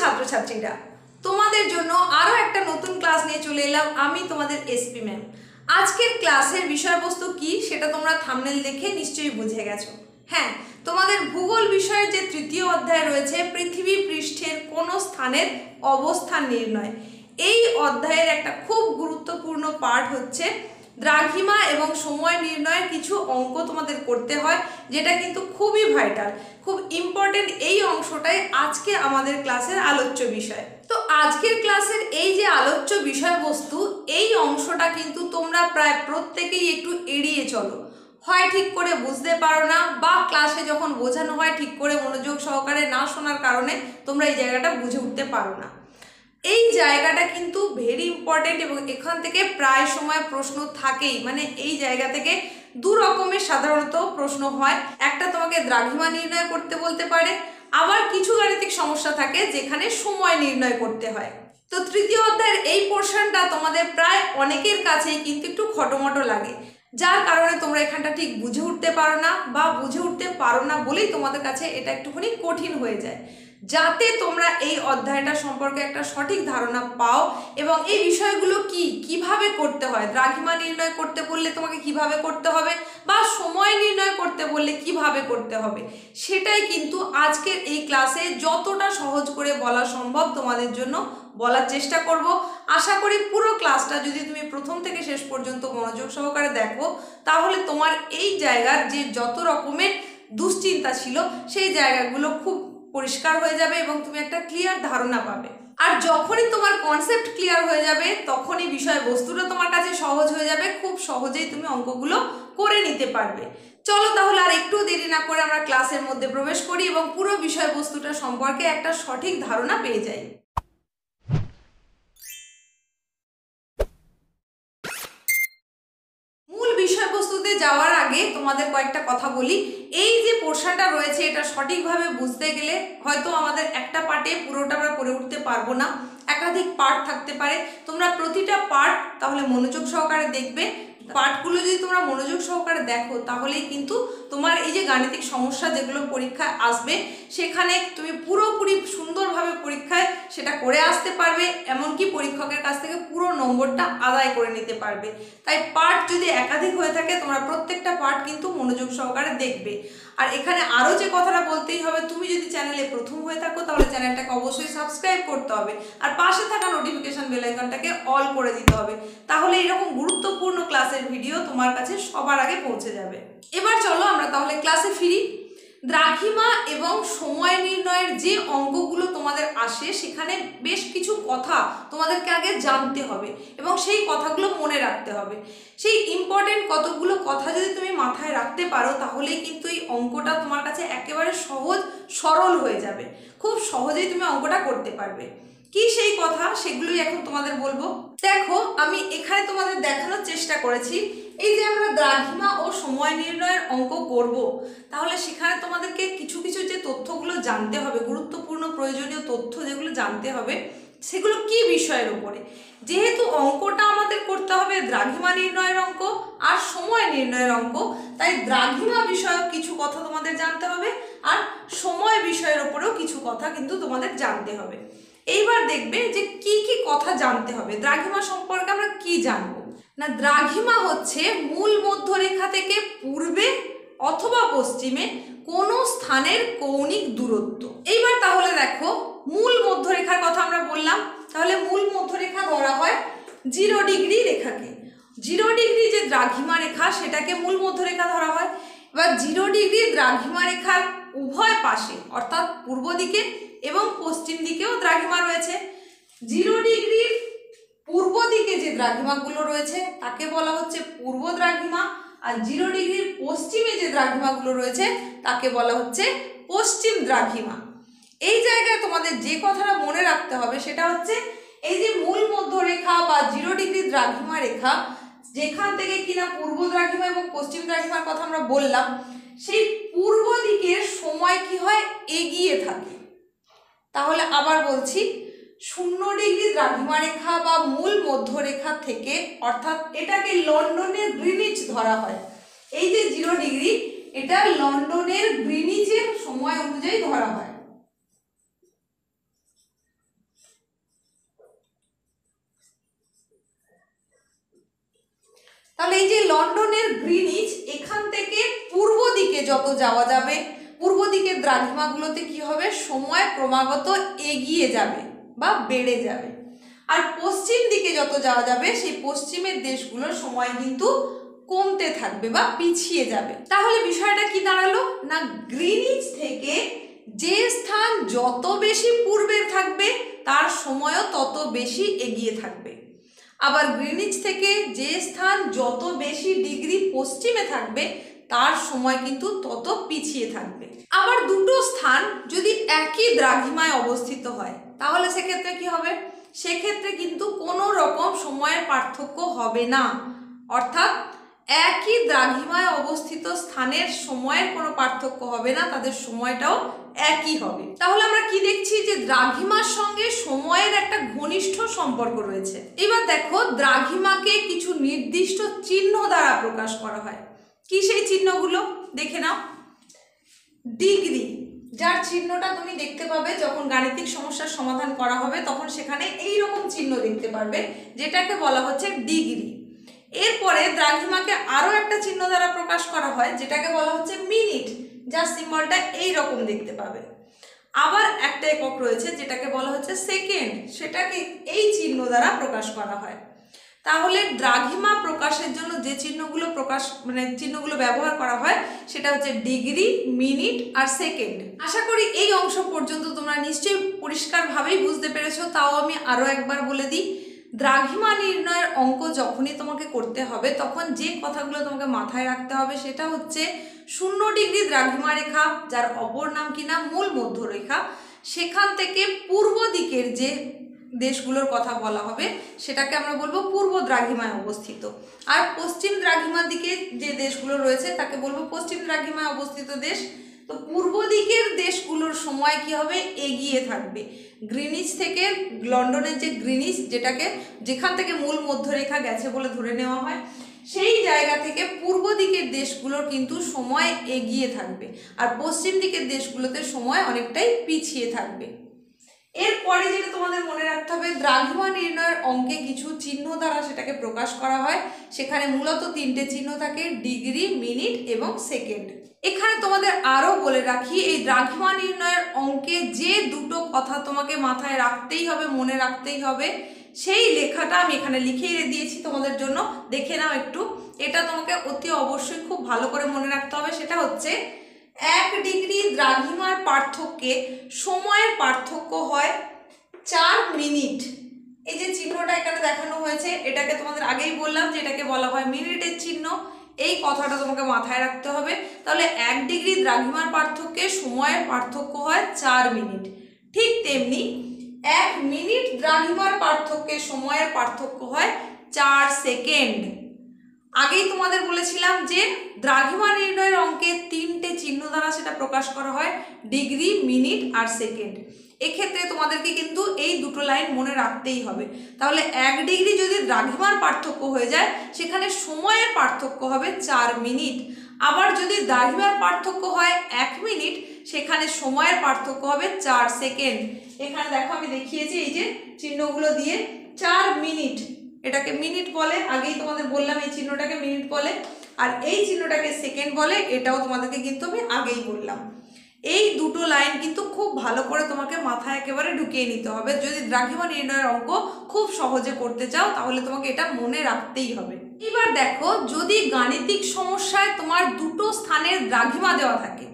ছাত্রছাত্রীরা, তোমাদের জন্য আরও একটা নতুন ক্লাস নিয়ে চলে এলাম আমি, তোমাদের এসপি ম্যাম। আজকের ক্লাসের বিষয়বস্তু কি সেটা তোমরা থাম্বনেল দেখে নিশ্চয়ই বুঝে গেছো। হ্যাঁ, তোমাদের ভূগোল বিষয়ের যে তৃতীয় অধ্যায় রয়েছে, পৃথিবী পৃষ্ঠের কোন স্থানের অবস্থান নির্ণয়, এই অধ্যায়ের একটা খুব গুরুত্বপূর্ণ পার্ট হচ্ছে দ্রাঘিমা এবং সময় নির্ণয়ের কিছু অঙ্ক তোমাদের করতে হয়, যেটা কিন্তু খুবই ভাইটাল, খুব ইম্পর্টেন্ট। এই অংশটাই আজকে আমাদের ক্লাসের আলোচ্য বিষয়। তো আজকের ক্লাসের এই যে আলোচ্য বিষয়বস্তু, এই অংশটা কিন্তু তোমরা প্রায় প্রত্যেকেই একটু এড়িয়ে চলো। হয় ঠিক করে বুঝতে পারো না, বা ক্লাসে যখন বোঝানো হয় ঠিক করে মনোযোগ সহকারে না শোনার কারণে তোমরা এই জায়গাটা বুঝে উঠতে পারো না। এই জায়গাটা কিন্তু ভেরি ইম্পর্টেন্ট এবং এখান থেকে প্রায় সময় প্রশ্ন থাকেই। মানে এই জায়গা থেকে দু রকমের সাধারণত প্রশ্ন হয়। একটা তোমাকে দ্রাঘিমা নির্ণয় করতে বলতে পারে, আবার কিছু গাণিতিক সমস্যা থাকে যেখানে সময় নির্ণয় করতে হয়। তো তৃতীয় অধ্যায়ের এই পোর্শনটা তোমাদের প্রায় অনেকের কাছেই কিন্তু একটু খটোমটো লাগে, যার কারণে তোমরা এখানটা ঠিক বুঝে উঠতে পারো না, বা বুঝে উঠতে পারো না বলেই তোমাদের কাছে এটা একটুখানি কঠিন হয়ে যায়। যাতে তোমরা এই অধ্যায়টা সম্পর্কে একটা সঠিক ধারণা পাও এবং এই বিষয়গুলো কিভাবে করতে হয়, দ্রাঘিমা নির্ণয় করতে বললে তোমাকে কিভাবে করতে হবে, বা সময় নির্ণয় করতে বললে কিভাবে করতে হবে, সেটাই কিন্তু আজকের এই ক্লাসে যতটা সহজ করে বলা সম্ভব তোমাদের জন্য বলার চেষ্টা করব। আশা করি পুরো ক্লাসটা যদি তুমি প্রথম থেকে শেষ পর্যন্ত মনোযোগ সহকারে দেখো, তাহলে তোমার এই জায়গার যে যত রকমের দুশ্চিন্তা ছিল সেই জায়গাগুলো খুব পরিষ্কার হয়ে যাবে এবং তুমি একটা ক্লিয়ার ধারণা পাবে। আর যখনই তোমার কনসেপ্ট ক্লিয়ার হয়ে যাবে, তখনই বিষয়বস্তুটা তোমার কাছে সহজ হয়ে যাবে, খুব সহজেই তুমি অঙ্কগুলো করে নিতে পারবে। চলো তাহলে আর একটু দেরি না করে আমরা ক্লাসের মধ্যে প্রবেশ করি এবং পুরো বিষয়বস্তুটা সম্পর্কে একটা সঠিক ধারণা পেয়ে যাই। বিষয়বস্তুতে যাওয়ার আগে তোমাদের কয়েকটা কথা বলি। এই যে পোর্শনটা রয়েছে, এটা সঠিকভাবে বুঝতে গেলে হয়তো আমাদের একটা পার্টে পুরোটা আমরা করে উঠতে পারবো না, একাধিক পার্ট থাকতে পারে। তোমরা প্রতিটা পার্ট তাহলে মনোযোগ সহকারে দেখবে। পার্টগুলো যদি তোমরা মনোযোগ সহকারে দেখো, তাহলেই কিন্তু তোমার এই যে গাণিতিক সমস্যা যেগুলো পরীক্ষায় আসবে, সেখানে তুমি পুরোপুরি সুন্দরভাবে পরীক্ষায় সেটা করে আসতে পারবে, এমনকি পরীক্ষকের কাছ থেকে পুরো নম্বরটা আদায় করে নিতে পারবে। তাই পার্ট যদি একাধিক হয়ে থাকে, তোমরা প্রত্যেকটা পার্ট কিন্তু মনোযোগ সহকারে দেখবে। আর এখানে আরও যে কথাটা বলতেই হবে, তুমি যদি চ্যানেলে প্রথম হয়ে থাকো তাহলে চ্যানেলটাকে অবশ্যই সাবস্ক্রাইব করতে হবে, আর পাশে থাকা নোটিফিকেশন বেল আইকনটাকে অল করে দিতে হবে। তাহলে এরকম গুরুত্বপূর্ণ ক্লাসের ভিডিও তোমার কাছে সবার আগে পৌঁছে যাবে। এবার চলো আমরা তাহলে ক্লাসে ফিরি। দ্রাঘিমা এবং সময় নির্ণয়ের যে অঙ্কগুলো তোমাদের আসে, সেখানে বেশ কিছু কথা তোমাদেরকে আগে জানতে হবে এবং সেই কথাগুলো মনে রাখতে হবে। সেই ইম্পর্টেন্ট কতগুলো কথা যদি তুমি মাথায় রাখতে পারো, তাহলেই কিন্তু এই অঙ্কটা তোমার কাছে একেবারে সহজ সরল হয়ে যাবে, খুব সহজেই তুমি অঙ্কটা করতে পারবে। কি সেই কথা, সেগুলোই এখন তোমাদের বলবো। দেখো, আমি এখানে তোমাদের দেখানোর চেষ্টা করেছি, এই যে আমরা দ্রাঘিমা ও সময় নির্ণয়ের অঙ্ক করব, তাহলে সেখানে তোমাদেরকে কিছু কিছু যে তথ্যগুলো জানতে হবে, গুরুত্বপূর্ণ প্রয়োজনীয় তথ্য যেগুলো জানতে হবে, সেগুলো কি বিষয়ের উপরে। যেহেতু অঙ্কটা আমাদের করতে হবে দ্রাঘিমা নির্ণয়ের অঙ্ক আর সময় নির্ণয়ের অঙ্ক, তাই দ্রাঘিমা বিষয়ক কিছু কথা তোমাদের জানতে হবে, আর সময় বিষয়ের উপরেও কিছু কথা কিন্তু তোমাদের জানতে হবে। এইবার দেখবে যে কি কি কথা জানতে হবে। দ্রাঘিমা সম্পর্কে আমরা কি জানবো না, দ্রাঘিমা হচ্ছে মূল মধ্যরেখা থেকে পূর্বে অথবা পশ্চিমে কোন স্থানের কৌণিক দূরত্ব। এইবার তাহলে দেখো, মূল মধ্যরেখার কথা আমরা বললাম, তাহলে মূল মধ্যরেখা ধরা হয় 0 ডিগ্রি রেখাকে। 0 ডিগ্রি যে দ্রাঘিমা রেখা, সেটাকে মূল মধ্যরেখা ধরা হয়। এবার 0 ডিগ্রি দ্রাঘিমা রেখার উভয় পাশে, অর্থাৎ পূর্ব দিকে এবং পশ্চিম দিকেও দ্রাঘিমা রয়েছে। 0 ডিগ্রির পূর্ব দিকে যে দ্রাঘিমাগুলো রয়েছে তাকে বলা হচ্ছে পূর্ব দ্রাঘিমা, আর 0 ডিগ্রির পশ্চিমে যে দ্রাঘিমাগুলো রয়েছে তাকে বলা হচ্ছে পশ্চিম দ্রাঘিমা। এই জায়গায় তোমাদের যে কথাটা মনে রাখতে হবে সেটা হচ্ছে, এই যে মূল মধ্যরেখা বা 0 ডিগ্রি দ্রাঘিমা রেখা, যেখান থেকে কিনা পূর্ব দ্রাঘিমা এবং পশ্চিম দ্রাঘিমার কথা আমরা বললাম, সেই পূর্ব দিকের সময় কি হয়, এগিয়ে থাকে। তাহলে আবার বলছি, 0 ডিগ্রি দ্রাঘিমা রেখা বা মূল মধ্যরেখা থেকে, অর্থাৎ এটাকে লন্ডনের গ্রিনিচ ধরা হয়। এই যে 0 ডিগ্রি, এটা লন্ডনের গ্রিনিচের সময় অনুযায়ী ধরা হয়। লন্ডনের গ্রিনিচ এখান থেকে পূর্ব দিকে যত যাওয়া যাবে, পূর্ব দিকের দ্রাঘিমাগুলোতে কি হবে, সময় ক্রমাগত এগিয়ে যাবে বা বেড়ে যাবে। আর পশ্চিম দিকে যত যাওয়া যাবে সেই পশ্চিমের দেশগুলোর সময় কিন্তু কমতে থাকবে বা পিছিয়ে যাবে। তাহলে বিষয়টা কি দাঁড়ালো না, গ্রিনিচ থেকে যে স্থান যত বেশি পূর্বে থাকবে তার সময়ও তত বেশি এগিয়ে থাকবে, আবার গ্রিনিচ থেকে যে স্থান যত বেশি ডিগ্রি পশ্চিমে থাকবে তার সময় কিন্তু তত পিছিয়ে থাকবে। আবার দুটো স্থান যদি একই দ্রাঘিমায় অবস্থিত হয় তাহলে সেক্ষেত্রে কি হবে, সেক্ষেত্রে কিন্তু কোনো রকম সময়ের পার্থক্য হবে না, অর্থাৎ একই দ্রাঘিমায় অবস্থিত স্থানের সময়ের কোনো পার্থক্য হবে না, তাদের সময়টাও একই হবে। তাহলে আমরা কি দেখছি যে দ্রাঘিমার সঙ্গে সময়ের একটা ঘনিষ্ঠ সম্পর্ক রয়েছে। এবার দেখো, দ্রাঘিমাকে কিছু নির্দিষ্ট চিহ্ন দ্বারা প্রকাশ করা হয়। কি সেই চিহ্নগুলো দেখে নাও। ডিগ্রি, যার চিহ্নটা তুমি দেখতে পাবে যখন গাণিতিক সমস্যার সমাধান করা হবে তখন সেখানে এই রকম চিহ্ন দেখতে পারবে, যেটাকে বলা হচ্ছে ডিগ্রি। এরপরে দ্রাঘিমাকে আরো একটা চিহ্ন দ্বারা প্রকাশ করা হয় যেটাকে বলা হচ্ছে মিনিট, যার সিম্বলটা এই রকম দেখতে পাবে। আবার একটা একক রয়েছে যেটাকে বলা হচ্ছে সেকেন্ড, সেটাকে এই চিহ্ন দ্বারা প্রকাশ করা হয়। তাহলে দ্রাঘিমা প্রকাশের জন্য যে চিহ্নগুলো ব্যবহার করা হয় সেটা হচ্ছে ডিগ্রি, মিনিট আর সেকেন্ড। আশা করি এই অংশ পর্যন্ত তোমরা নিশ্চয়ই পরিষ্কারভাবেই বুঝতে পেরেছো। তাও আমি আরো একবার বলে দিই, দ্রাঘিমা নির্ণয়ের অঙ্ক যখনই তোমাকে করতে হবে তখন যে কথাগুলো তোমাকে মাথায় রাখতে হবে সেটা হচ্ছে 0 ডিগ্রি দ্রাঘিমা রেখা, যার অপর নাম কিনা মূল মধ্যরেখা, সেখান থেকে পূর্ব দিকের যে দেশগুলোর কথা বলা হবে সেটাকে আমরা বলবো পূর্ব দ্রাঘিমায় অবস্থিত, আর পশ্চিম দ্রাঘিমার দিকে যে দেশগুলো রয়েছে তাকে বলবো পশ্চিম দ্রাঘিমায় অবস্থিত দেশ। তো পূর্ব দিকের দেশগুলোর সময় কি হবে, এগিয়ে থাকবে। গ্রিনিচ থেকে লন্ডনের যে গ্রিনিচ, যেখান থেকে মূল মধ্যরেখা গেছে বলে ধরে নেওয়া হয়, সেই জায়গা থেকে পূর্ব দিকের দেশগুলোর কিন্তু সময় এগিয়ে থাকবে, আর পশ্চিম দিকের দেশগুলোতে সময় অনেকটাই পিছিয়ে থাকবে। এরপরে যেটা তোমাদের মনে রাখতে হবে, দ্রাঘিমা নির্ণয়ের অঙ্কে কিছু চিহ্ন দ্বারা সেটাকে প্রকাশ করা হয়। সেখানে মূলত 3টে চিহ্ন থাকে, ডিগ্রি, মিনিট এবং সেকেন্ড। এখানে তোমাদের আরো বলে রাখি, এই দ্রাঘিমা নির্ণয়ের অঙ্কে যে দুটো কথা তোমাকে মাথায় রাখতেই হবে, মনে রাখতেই হবে, সেই লেখাটা আমি এখানে লিখেই দিয়েছি তোমাদের জন্য, দেখে নাও একটু। এটা তোমাকে অতি অবশ্যই খুব ভালো করে মনে রাখতে হবে। সেটা হচ্ছে 1 ডিগ্রি দ্রাঘিমার পার্থক্যে সময়ের পার্থক্য হয় 4 মিনিট। এই যে চিহ্নটা এখানে দেখানো হয়েছে এটাকে তোমাদের আগেই বললাম যে এটাকে বলা হয় মিনিটের চিহ্ন। এই কথাটা তোমাকে মাথায় রাখতে হবে। তাহলে 1 ডিগ্রি দ্রাঘিমার পার্থক্যে সময়ের পার্থক্য হয় 4 মিনিট। ঠিক তেমনি 1 মিনিট দ্রাঘিমার পার্থক্যে সময়ের পার্থক্য হয় 4 সেকেন্ড। আগেই তোমাদের বলেছিলাম যে দ্রাঘিমা নির্ণয়ের অঙ্কে 3টে চিহ্ন দ্বারা সেটা প্রকাশ করা হয়, ডিগ্রি, মিনিট আর সেকেন্ড। এক্ষেত্রে তোমাদেরকে কিন্তু এই দুটো লাইন মনে রাখতেই হবে। তাহলে 1 ডিগ্রি যদি দ্রাঘিমার পার্থক্য হয়ে যায় সেখানে সময়ের পার্থক্য হবে 4 মিনিট। আবার যদি দ্রাঘিমার পার্থক্য হয় 1 মিনিট সেখানে সময়ের পার্থক্য হবে 4 সেকেন্ড। এখানে দেখো আমি দেখিয়েছি এই যে চিহ্নগুলো দিয়ে, 4 মিনিট এটাকে মিনিট বলে, আগেই তোমাদের বললাম এই চিহ্নটাকে মিনিট বলে, আর এই চিহ্নটাকে সেকেন্ড বলে, এটাও তোমাদেরকে কিন্তু আমি আগেই বললাম। এই দুটো লাইন কিন্তু খুব ভালো করে তোমাকে মাথায় একেবারে ঢুকিয়ে নিতে হবে। যদি দ্রাঘিমা নির্ণয়ের অঙ্ক খুব সহজে করতে চাও তাহলে তোমাকে এটা মনে রাখতেই হবে। এবার দেখো, যদি গাণিতিক সমস্যায় তোমার দুটো স্থানের দ্রাঘিমা দেওয়া থাকে,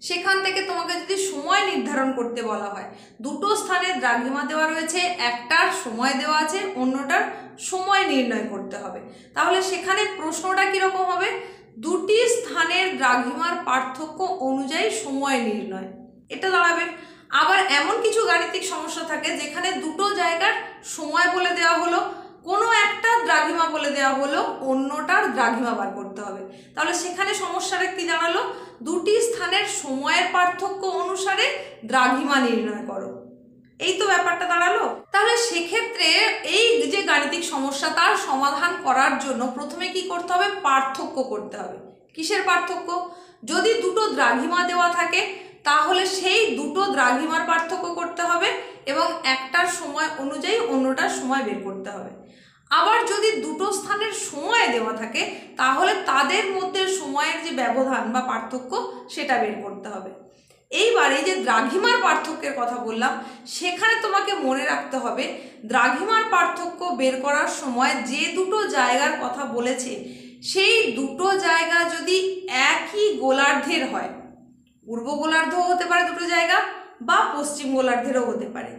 সেখান থেকে তোমাকে যদি সময় নির্ধারণ করতে বলা হয়, দুটো স্থানের দ্রাঘিমা দেওয়া রয়েছে, একটার সময় দেওয়া আছে, অন্যটার সময় নির্ণয় করতে হবে, তাহলে সেখানে প্রশ্নটা কিরকম হবে, দুটি স্থানের দ্রাঘিমার পার্থক্য অনুযায়ী সময় নির্ণয়, এটা দাঁড়াবে। আবার এমন কিছু গাণিতিক সমস্যা থাকে যেখানে দুটো জায়গার সময় বলে দেওয়া হলো, কোনো একটা দ্রাঘিমা বলে দেওয়া হলো, অন্যটার দ্রাঘিমা বার করতে হবে, তাহলে সেখানে সমস্যাটা কি দাঁড়ালো, দুটি স্থানের সময়ের পার্থক্য অনুসারে দ্রাঘিমা নির্ণয় করো। এই তো ব্যাপারটা দাঁড়ালো। তাহলে সেক্ষেত্রে এই যে গাণিতিক সমস্যা তার সমাধান করার জন্য প্রথমে কি করতে হবে, পার্থক্য করতে হবে। কিসের পার্থক্য, যদি দুটো দ্রাঘিমা দেওয়া থাকে তাহলে সেই দুটো দ্রাঘিমার পার্থক্য করতে হবে এবং একটার সময় অনুযায়ী অন্যটার সময় বের করতে হবে। আবার যদি দুটো স্থানের সময় দেওয়া থাকে তাহলে তাদের মধ্যে সময়ের যে ব্যবধান বা পার্থক্য সেটা বের করতে হবে। এইবার এই যে দ্রাঘিমার পার্থক্যের কথা বললাম, সেখানে তোমাকে মনে রাখতে হবে দ্রাঘিমার পার্থক্য বের করার সময় যে দুটো জায়গার কথা বলেছে সেই দুটো জায়গা যদি একই গোলার্ধের হয়, পূর্ব গোলার্ধও হতে পারে দুটো জায়গা বা পশ্চিম গোলার্ধেরও হতে পারে,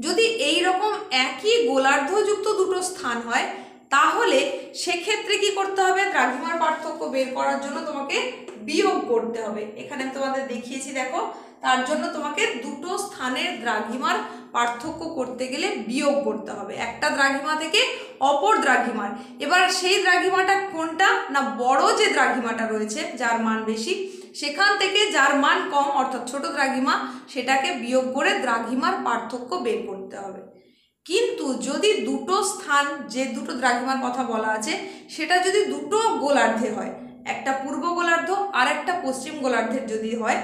যদি এই রকম একই গোলার্ধযুক্ত দুটো স্থান হয় তাহলে সেক্ষেত্রে কি করতে হবে, দ্রাঘিমার পার্থক্য বের করার জন্য তোমাকে বিয়োগ করতে হবে। এখানে তোমাদের দেখিয়েছি দেখো, তার জন্য তোমাকে দুটো স্থানের দ্রাঘিমার পার্থক্য করতে গেলে বিয়োগ করতে হবে একটা দ্রাঘিমা থেকে অপর দ্রাঘিমার। এবার সেই দ্রাঘিমাটা কোনটা না, বড় যে দ্রাঘিমাটা রয়েছে যার মান বেশি সেখান থেকে যার মান কম অর্থাৎ ছোট দ্রাঘিমা সেটাকে বিয়োগ করে দ্রাঘিমার পার্থক্য বের করতে হবে। কিন্তু যদি দুটো স্থান যে দুটো দ্রাঘিমার কথা বলা আছে সেটা যদি দুটো গোলার্ধে হয়, একটা পূর্ব গোলার্ধ আর একটা পশ্চিম গোলার্ধের যদি হয়,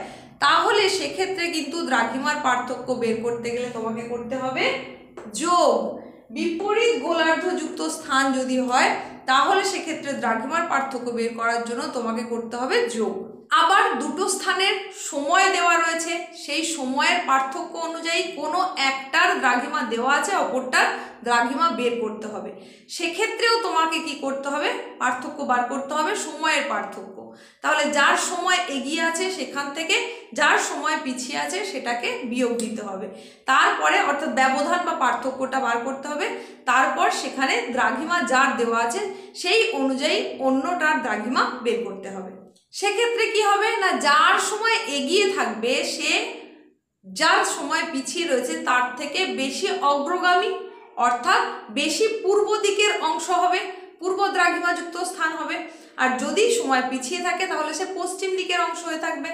তাহলে সেক্ষেত্রে কিন্তু দ্রাঘিমার পার্থক্য বের করতে গেলে তোমাকে করতে হবে যোগ। বিপরীত গোলার্ধযুক্ত স্থান যদি হয় তাহলে সেক্ষেত্রে দ্রাঘিমার পার্থক্য বের করার জন্য তোমাকে করতে হবে যোগ। আবার দুটো স্থানের সময় দেওয়া রয়েছে, সেই সময়ের পার্থক্য অনুযায়ী কোনো একটার দ্রাঘিমা দেওয়া আছে, অপরটার দ্রাঘিমা বের করতে হবে। সেক্ষেত্রেও তোমাকে কি করতে হবে, পার্থক্য বার করতে হবে, সময়ের পার্থক্য। তাহলে যার সময় এগিয়ে আছে সেখান থেকে যার সময় পিছিয়ে আছে সেটাকে বিয়োগ দিতে হবে, তারপরে অর্থাৎ ব্যবধান বা পার্থক্যটা বার করতে হবে, তারপর সেখানে দ্রাঘিমা যার দেওয়া আছে সেই অনুযায়ী অন্যটার দ্রাঘিমা বের করতে হবে। সেক্ষেত্রে কি হবে না, যার সময় এগিয়ে থাকবে সে যার সময় পিছিয়ে রয়েছে তার থেকে বেশি অগ্রগামী অর্থাৎ বেশি পূর্ব দিকের অংশ হবে, পূর্ব দ্রাঘিমাযুক্ত স্থান হবে। আর যদি সময় পিছিয়ে থাকে তাহলে সে পশ্চিম দিকের অংশ হয়ে থাকবে।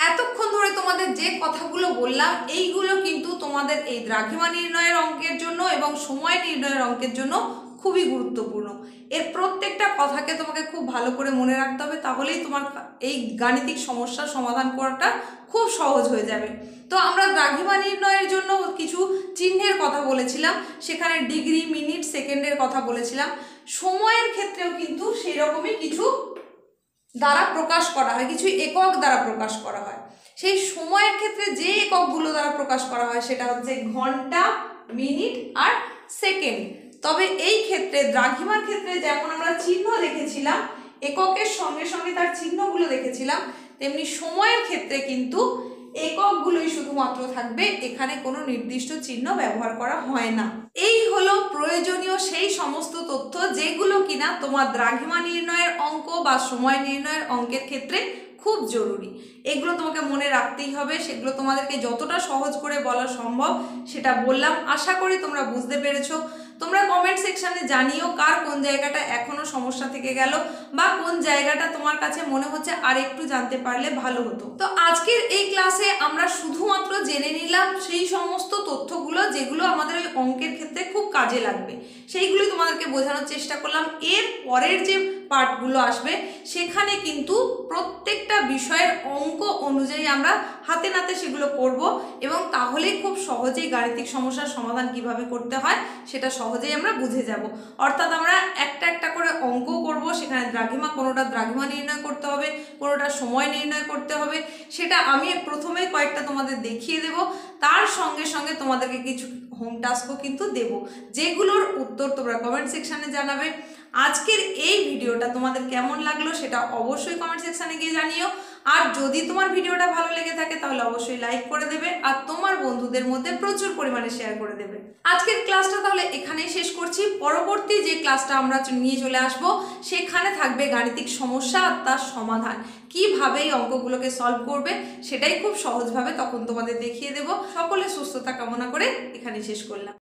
এতক্ষণ ধরে তোমাদের যে কথাগুলো বললাম এইগুলো কিন্তু তোমাদের এই দ্রাঘিমা নির্ণয়ের অঙ্কের জন্য এবং সময় নির্ণয়ের অঙ্কের জন্য খুবই গুরুত্বপূর্ণ। এর প্রত্যেকটা কথাকে তোমাকে খুব ভালো করে মনে রাখতে হবে, তাহলেই তোমার এই গাণিতিক সমস্যার সমাধান করাটা খুব সহজ হয়ে যাবে। তো আমরা দ্রাঘিমা নির্ণয়ের জন্য কিছু চিহ্নের কথা বলেছিলাম, সেখানে ডিগ্রি, মিনিট, সেকেন্ডের কথা বলেছিলাম। সময়ের ক্ষেত্রেও কিন্তু সেই রকমই কিছু দ্বারা প্রকাশ করা হয়, কিছু একক দ্বারা প্রকাশ করা হয়। সেই সময়ের ক্ষেত্রে যে এককগুলো দ্বারা প্রকাশ করা হয় সেটা হচ্ছে ঘন্টা, মিনিট আর সেকেন্ড। তবে এই ক্ষেত্রে দ্রাঘিমার ক্ষেত্রে যেমন আমরা চিহ্ন দেখেছিলাম, এককের সঙ্গে সঙ্গে তার চিহ্নগুলো দেখেছিলাম, তেমনি সময়ের ক্ষেত্রে কিন্তু এককগুলোই শুধুমাত্র থাকবে, এখানে কোনো নির্দিষ্ট চিহ্ন ব্যবহার করা হয় না। এই হলো প্রয়োজনীয় সেই সমস্ত তথ্য যেগুলো কিনা তোমার দ্রাঘিমা নির্ণয়ের অঙ্ক বা সময় নির্ণয়ের অঙ্কের ক্ষেত্রে খুব জরুরি। এগুলো তোমাকে মনে রাখতেই হবে, সেগুলো তোমাদেরকে যতটা সহজ করে বলা সম্ভব সেটা বললাম। আশা করি তোমরা বুঝতে পেরেছো। তোমরা কমেন্ট সেকশনে জানিও কার কোন জায়গাটা এখনো সমস্যা থেকে গেল বা কোন জায়গাটা তোমার কাছে মনে হচ্ছে আর একটু জানতে পারলে ভালো হতো। তো আজকের এই ক্লাসে আমরা শুধুমাত্র জেনে নিলাম সেই সমস্ত তথ্যগুলো যেগুলো আমাদের ওই অঙ্কের ক্ষেত্রে খুব কাজে লাগবে, সেইগুলো তোমাদেরকে বোঝানোর চেষ্টা করলাম। এর পরের যে পার্টগুলো আসবে সেখানে কিন্তু প্রত্যেকটা বিষয়ের অঙ্ক অনুযায়ী আমরা হাতে নাতে সেগুলো করব এবং তাহলেই খুব সহজেই গাণিতিক সমস্যার সমাধান কিভাবে করতে হয় সেটা সহজেই আমরা বুঝে যাব। অর্থাৎ আমরা একটা একটা করে অঙ্ক করব, সেখানে দ্রাঘিমা, কোনোটা দ্রাঘিমা নির্ণয় করতে হবে, কোনোটা সময় নির্ণয় করতে হবে, সেটা আমি প্রথমে কয়েকটা তোমাদের দেখিয়ে দেব। তার সঙ্গে সঙ্গে তোমাদেরকে কিছু হোম টাস্কও কিন্তু দেব, যেগুলোর উত্তর তোমরা কমেন্ট সেকশানে জানাবে। আজকের এই ভিডিওটা তোমাদের কেমন লাগলো সেটা অবশ্যই কমেন্ট সেকশানে গিয়ে জানিও। আর যদি তোমার ভিডিওটা ভালো লেগে থাকে তাহলে অবশ্যই লাইক করে দেবে আর তোমার বন্ধুদের মধ্যে প্রচুর পরিমাণে শেয়ার করে দেবে। আজকের ক্লাসটা তাহলে এখানেই শেষ করছি। পরবর্তী যে ক্লাসটা আমরা নিয়ে চলে আসব সেখানে থাকবে গাণিতিক সমস্যা আর তার সমাধান, কিভাবে এই অঙ্কগুলোকে সলভ করবে সেটাই খুব সহজভাবে তখন তোমাদের দেখিয়ে দেব। সকলে সুস্থতা কামনা করে এখানেই শেষ করলাম।